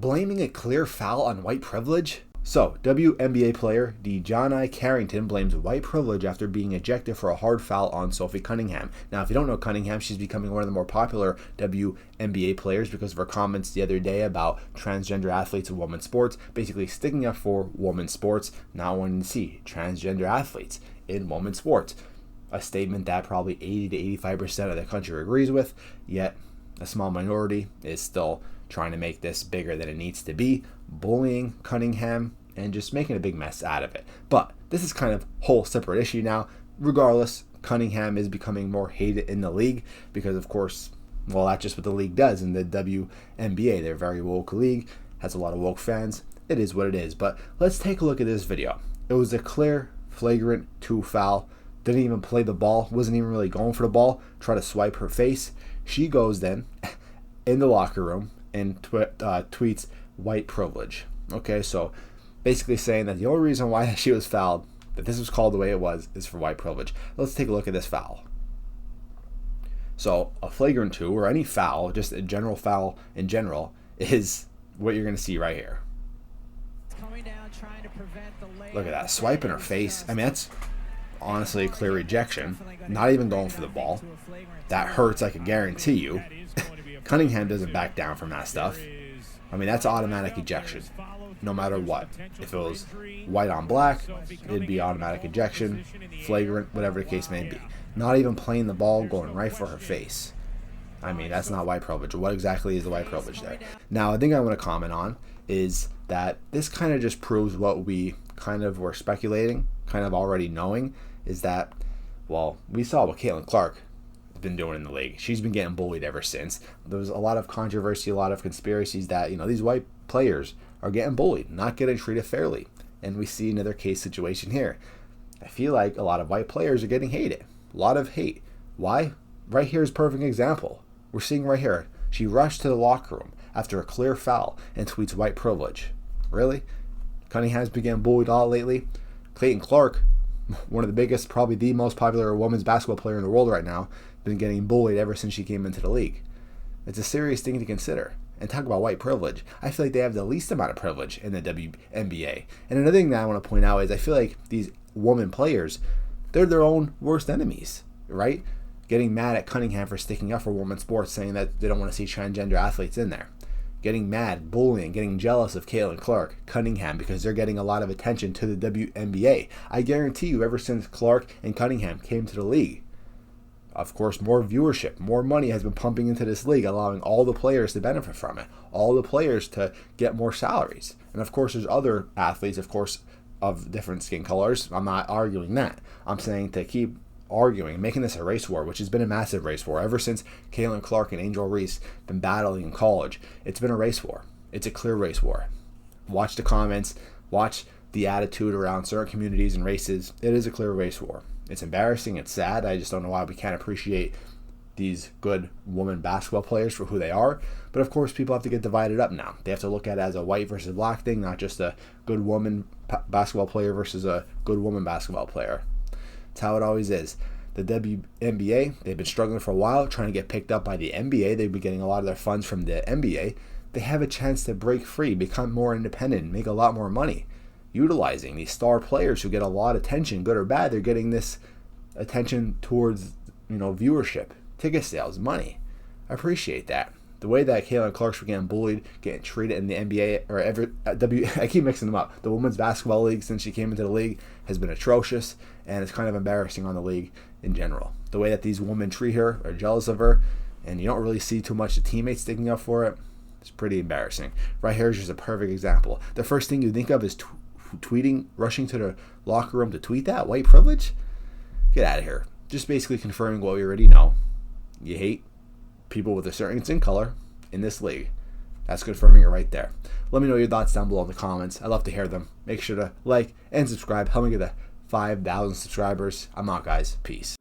Blaming a clear foul on white privilege? So, WNBA player DiJonai Carrington blames white privilege after being ejected for a hard foul on Sophie Cunningham. Now, if you don't know Cunningham, she's becoming one of the more popular WNBA players because of her comments the other day about transgender athletes in women's sports, basically sticking up for women's sports, not wanting to see transgender athletes in women's sports. A statement that probably 80 to 85% of the country agrees with, yet a small minority is still trying to make this bigger than it needs to be, bullying Cunningham and just making a big mess out of it. But this is kind of a whole separate issue now. Regardless, Cunningham is becoming more hated in the league because, of course, well, that's just what the league does in the WNBA. They're a very woke league, has a lot of woke fans. It is what it is. But let's take a look at this video. It was a clear, flagrant 2 foul. Didn't even play the ball, wasn't even really going for the ball, tried to swipe her face. She goes then in the locker room and tweets white privilege. Okay, so basically saying that the only reason why she was fouled, that this was called the way it was, is for white privilege. Let's take a look at this foul. So a flagrant 2, or any foul, just a general foul in general, is what you're going to see right here. Look at that, swipe in her face. I mean, that's honestly a clear rejection. Not even going for the ball. That hurts, I can guarantee you. Cunningham doesn't back down from that stuff. I mean, that's automatic ejection, no matter what. If it was white on black, it'd be automatic ejection, flagrant, whatever the case may be. Not even playing the ball, going right for her face. I mean, that's not white privilege. What exactly is the white privilege there? Now, I think I want to comment on is that this kind of just proves what we kind of were speculating, kind of already knowing, is that, well, we saw what Caitlin Clark been doing in the league. She's been getting bullied ever since. There was a lot of controversy, a lot of conspiracies that, these white players are getting bullied, not getting treated fairly. And we see another case situation here. I feel like a lot of white players are getting hated. A lot of hate. Why? Right here is a perfect example. We're seeing right here. She rushed to the locker room after a clear foul and tweets white privilege. Really? Cunningham's been getting bullied all lately. Caitlin Clark, one of the biggest, probably the most popular women's basketball player in the world right now, been getting bullied ever since she came into the league. It's a serious thing to consider. And talk about white privilege. I feel like they have the least amount of privilege in the WNBA. And another thing that I want to point out is I feel like these women players, they're their own worst enemies, right? Getting mad at Cunningham for sticking up for women's sports, saying that they don't want to see transgender athletes in there. Getting mad, bullying, getting jealous of Caitlin Clark, Cunningham, because they're getting a lot of attention to the WNBA. I guarantee you, ever since Clark and Cunningham came to the league, of course, more viewership, more money has been pumping into this league, allowing all the players to benefit from it, all the players to get more salaries. And of course, there's other athletes, of course, of different skin colors. I'm not arguing that. I'm saying to keep arguing, making this a race war, which has been a massive race war ever since Caitlin Clark and Angel Reese been battling in college. It's been a race war. It's a clear race war. Watch the comments, watch the attitude around certain communities and races. It is a clear race war. It's embarrassing. It's sad. I just don't know why we can't appreciate these good women basketball players for who they are. But of course, people have to get divided up now. They have to look at it as a white versus black thing, not just a good woman basketball player versus a good woman basketball player. It's how it always is. The WNBA, they've been struggling for a while, trying to get picked up by the NBA. They've been getting a lot of their funds from the NBA. They have a chance to break free, become more independent, make a lot more money. Utilizing these star players who get a lot of attention, good or bad, they're getting this attention towards, viewership, ticket sales, money. I appreciate that. The way that Caitlin Clark's were getting bullied, getting treated in the NBA, or I keep mixing them up. The women's basketball league since she came into the league has been atrocious, and it's kind of embarrassing on the league in general. The way that these women treat her, are jealous of her, and you don't really see too much of teammates sticking up for it. It's pretty embarrassing. Right here is just a perfect example. The first thing you think of is tweeting, rushing to the locker room to tweet that? White privilege? Get out of here. Just basically confirming what we already know. You hate people with a certain skin color in this league. That's confirming it right there. Let me know your thoughts down below in the comments. I'd love to hear them. Make sure to like and subscribe. Help me get to 5,000 subscribers. I'm out, guys. Peace.